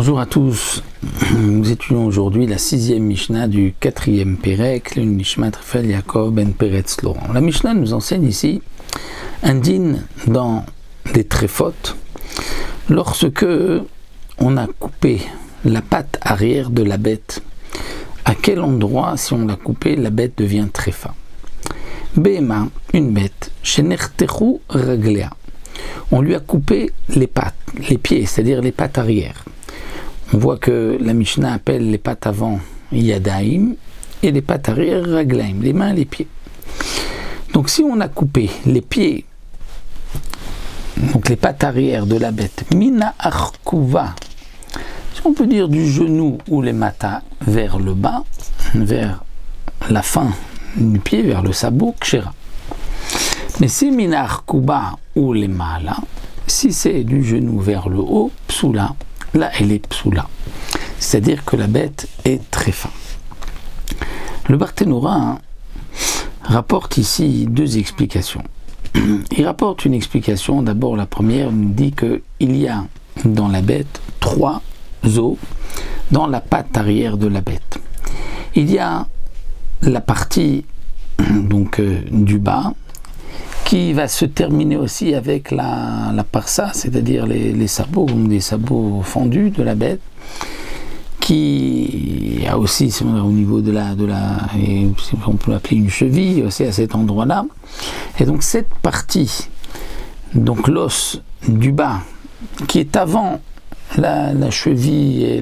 Bonjour à tous, nous étudions aujourd'hui la 6e Mishnah du 4e Pérec, le Nishmat Raphaël Yaakov ben Peretz Laurent. La Mishnah nous enseigne ici un din dans des tréfotes lorsque on a coupé la patte arrière de la bête. À quel endroit, si on l'a coupé, la bête devient tréfa? Behema, une bête, shenertechu raglea. On lui a coupé les pattes, les pieds, c'est-à-dire les pattes arrière. On voit que la Mishnah appelle les pattes avant yadaim et les pattes arrière raglaim, les mains et les pieds. Donc si on a coupé les pieds, donc les pattes arrière de la bête, mina arkuva, si on peut dire du genou ou les matas vers le bas, vers la fin du pied, vers le sabot, kshera. Mais si mina arkuva ou les mala, si c'est du genou vers le haut, psoula, là elle est psoula, c'est-à-dire que la bête est tréfa. Le Barthénora rapporte ici deux explications. Il rapporte une explication, d'abord la première nous dit qu'il y a dans la bête 3 os dans la patte arrière de la bête. Il y a la partie donc du bas qui va se terminer aussi avec la parsa, c'est-à-dire les sabots, des sabots fendus de la bête, qui a aussi au niveau de la on peut l'appeler une cheville aussi à cet endroit-là. Et donc cette partie, donc l'os du bas, qui est avant la cheville et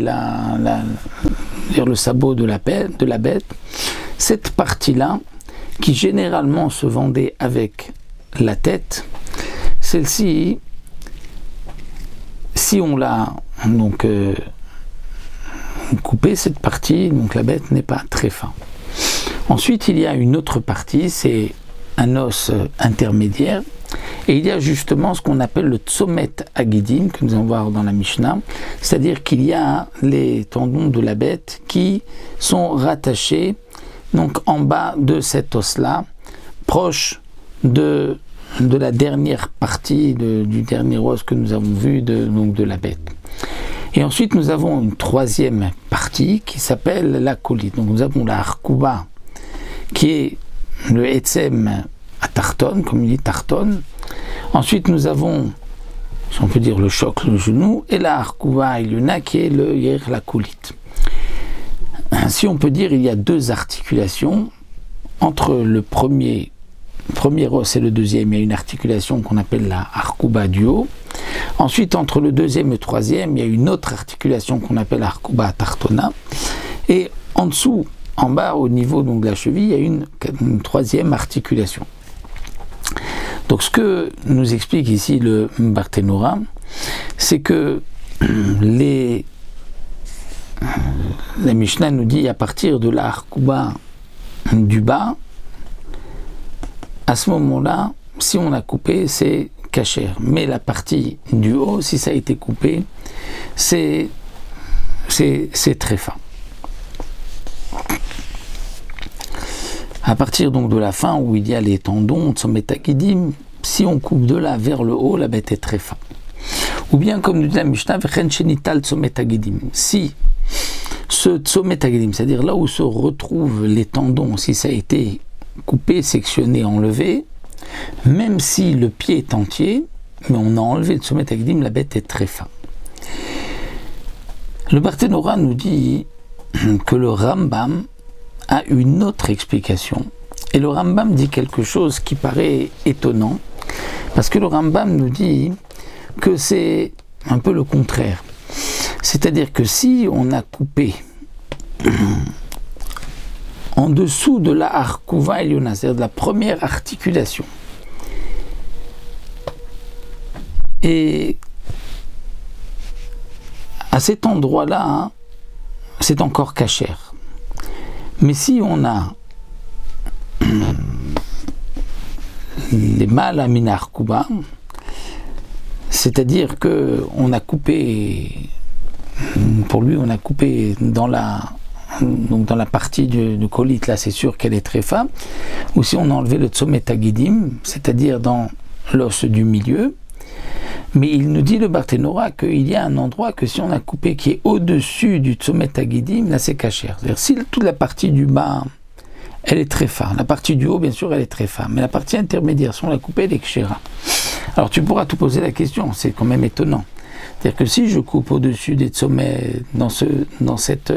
le sabot de la bête, cette partie-là, qui généralement se vendait avec la tête, celle-ci, si on l'a donc coupée, cette partie, donc la bête n'est pas très fin. Ensuite, il y a une autre partie, c'est un os intermédiaire, et il y a justement ce qu'on appelle le tsomet agidim, que nous allons voir dans la Mishnah, c'est-à-dire qu'il y a les tendons de la bête qui sont rattachés donc en bas de cet os-là, proche de la dernière partie du dernier os que nous avons vu de la bête. Et ensuite nous avons une troisième partie qui s'appelle la colite. Donc nous avons la harkouba qui est le etzem à tarton, comme il dit tarton. Ensuite nous avons, si on peut dire, le choc, le genou, et la harkouba ilyona qui est le yer, la colite. Ainsi on peut dire il y a deux articulations entre le premier os et le deuxième, il y a une articulation qu'on appelle la harkouba du haut. Ensuite, entre le deuxième et le troisième, il y a une autre articulation qu'on appelle harkouba tartona. Et en dessous, en bas, au niveau donc, de la cheville, il y a une troisième articulation. Donc, ce que nous explique ici le Barthénora, c'est que la Mishnah nous dit à partir de la harkouba du bas, à ce moment-là, si on a coupé, c'est kasher. Mais la partie du haut, si ça a été coupé, c'est très fin. À partir donc de la fin où il y a les tendons, tsometakidim, si on coupe de là vers le haut, la bête est très fin. Ou bien comme nous dit la Mishnah, si ce tsometakidim, c'est-à-dire là où se retrouvent les tendons, si ça a été coupé, sectionné, enlevé, même si le pied est entier, mais on a enlevé le sommet agdim, la bête est très fin. Le Barthénora nous dit que le Rambam a une autre explication, et le Rambam dit quelque chose qui paraît étonnant, parce que le Rambam nous dit que c'est un peu le contraire. C'est-à-dire que si on a coupé en dessous de la harkouva ilyona, c'est-à-dire de la première articulation, et à cet endroit-là, c'est encore kasher. Mais si on a les mâles à mina harkouba, c'est-à-dire que on a coupé, pour lui, on a coupé dans la partie du colite, là c'est sûr qu'elle est très fin, ou si on a enlevé le tsomet agidim, c'est-à-dire dans l'os du milieu, Mais il nous dit le Barthénora qu'il y a un endroit que si on a coupé qui est au-dessus du Tzomet Hagidim, là c'est kasher. C'est-à-dire si toute la partie du bas, elle est tréfa. La partie du haut, bien sûr, elle est tréfa. Mais la partie intermédiaire, si on l'a coupée, elle est kshera. Alors tu pourras te poser la question, c'est quand même étonnant. C'est-à-dire que si je coupe au-dessus des sommets dans cette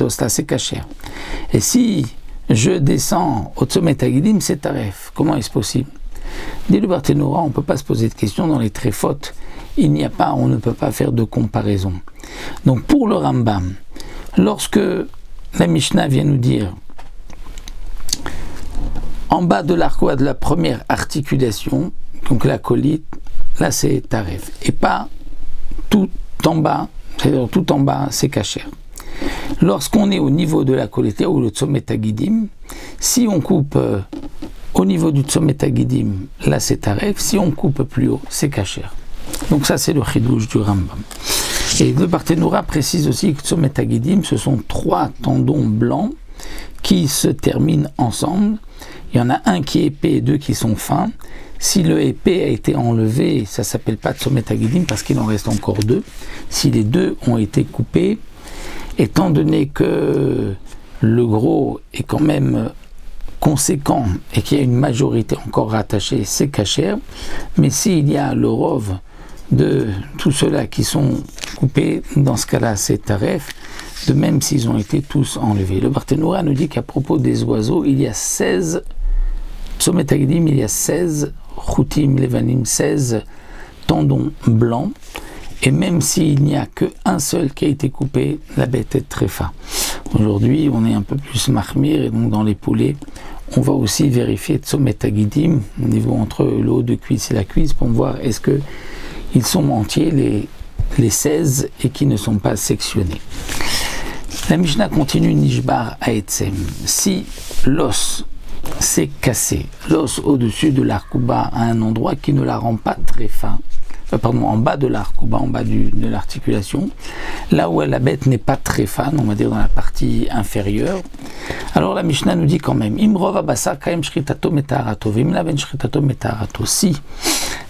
os-là, c'est kasher. Et si je descends au Tzomet Hagidim, c'est taref. Comment est-ce possible? Dit le Barthénora, on ne peut pas se poser de questions dans les tréfotes. On ne peut pas faire de comparaison. Donc pour le Rambam, lorsque la Mishnah vient nous dire en bas de l'arc de la première articulation, donc la colite, là c'est taref. Et pas tout en bas, c'est-à-dire tout en bas, c'est kasher. Lorsqu'on est au niveau de la colite ou le Tzomet Hagidim, si on coupe au niveau du Tzomet Hagidim, là c'est taref. Si on coupe plus haut, c'est kasher. Donc ça c'est le chidouche du Rambam. Et le Barthénora précise aussi que Tzomet Hagidim, ce sont 3 tendons blancs qui se terminent ensemble. Il y en a un qui est épais et 2 qui sont fins. Si le épais a été enlevé, ça ne s'appelle pas Tzomet Hagidim parce qu'il en reste encore 2. Si les 2 ont été coupés, étant donné que le gros est quand même conséquent et qu'il y a une majorité encore rattachée, c'est kasher. Mais s'il y a le rov de tous ceux-là qui sont coupés, dans ce cas-là, c'est taref, de même s'ils ont été tous enlevés. Le Barthénora nous dit qu'à propos des oiseaux, il y a 16 Tzomet Hagidim, il y a 16 Choutim Levanim, 16 tendons blancs, et même s'il n'y a qu'un seul qui a été coupé, la bête est tréfa. Aujourd'hui, on est un peu plus mahmir, et donc dans les poulets, on va aussi vérifier Tzomet Hagidim, au niveau entre le haut de cuisse et la cuisse, pour voir est-ce que ils sont entiers, les 16, et qui ne sont pas sectionnés. La Mishnah continue Nishbar Haetzem. Si l'os s'est cassé, l'os au-dessus de l'arc-ou-bas à un endroit qui ne la rend pas très fin, en bas de l'arc-ou-bas, en bas de l'articulation, là où la bête n'est pas très fan, on va dire dans la partie inférieure, alors la Mishnah nous dit quand même Imrov abasar kaem shritato metaharato vimlaven shritato metaharato. Si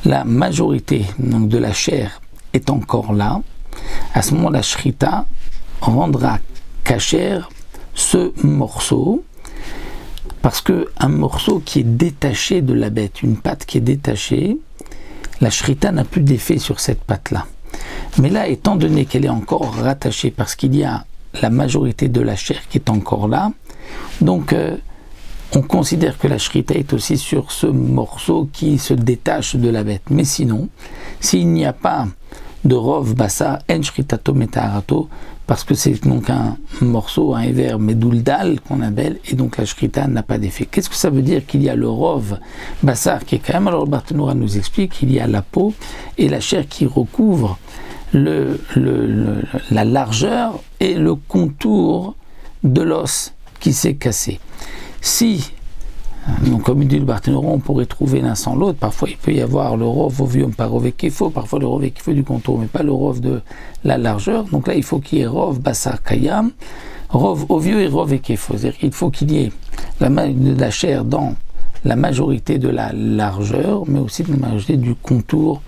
la majorité donc, de la chair est encore là, à ce moment la shrita rendra kasher ce morceau, parce qu'un morceau qui est détaché de la bête, une patte qui est détachée, la shrita n'a plus d'effet sur cette patte-là. Mais là, étant donné qu'elle est encore rattachée, parce qu'il y a la majorité de la chair qui est encore là, donc on considère que la shrita est aussi sur ce morceau qui se détache de la bête. Mais sinon, s'il n'y a pas de rov bassa en shritato metaharato, parce que c'est donc un morceau, un éver meduldal qu'on appelle, et donc la shrita n'a pas d'effet. Qu'est-ce que ça veut dire qu'il y a le rov bassar qui est quand même? Alors le Barthénora nous explique qu'il y a la peau et la chair qui recouvre la largeur et le contour de l'os qui s'est cassé. Si, donc comme dit le Barthénora, on pourrait trouver l'un sans l'autre. Parfois il peut y avoir le rov ovium par rov ekefo, parfois le rov ekefo du contour, mais pas le rov de la largeur. Donc là il faut qu'il y ait rov bassar kayam, rov ovio et rov ekefo. C'est-à-dire qu'il faut qu'il y ait de la chair dans la majorité de la largeur, mais aussi de la majorité du contour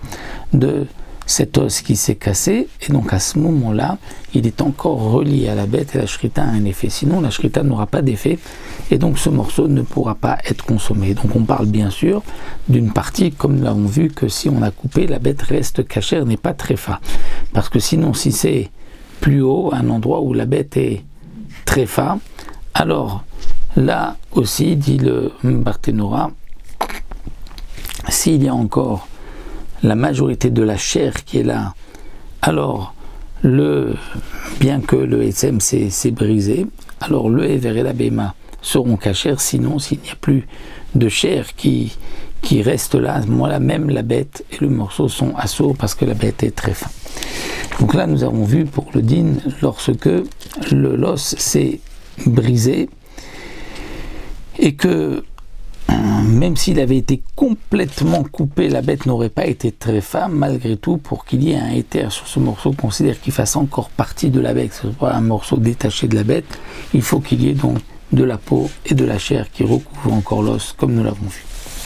de cet os qui s'est cassé, et donc à ce moment-là, il est encore relié à la bête et la shrita a un effet. Sinon, la shrita n'aura pas d'effet, et donc ce morceau ne pourra pas être consommé. Donc on parle bien sûr d'une partie, comme nous l'avons vu, que si on a coupé, la bête reste cachère, n'est pas très fin. Parce que sinon, si c'est plus haut, un endroit où la bête est très fin, alors là aussi, dit le Barthénora, s'il y a encore la majorité de la chair qui est là, alors bien que le SM s'est brisé, alors le Ever et la Béma seront cachers. Sinon, s'il n'y a plus de chair qui reste là, à ce moment-là, même la bête et le morceau sont assourds parce que la bête est très fin. Donc là, nous avons vu pour le din, lorsque l'os s'est brisé et que même s'il avait été complètement coupé, la bête n'aurait pas été très fin. Malgré tout, pour qu'il y ait un éther sur ce morceau, on considère qu'il fasse encore partie de la bête, ce n'est pas un morceau détaché de la bête, il faut qu'il y ait donc de la peau et de la chair qui recouvrent encore l'os, comme nous l'avons vu.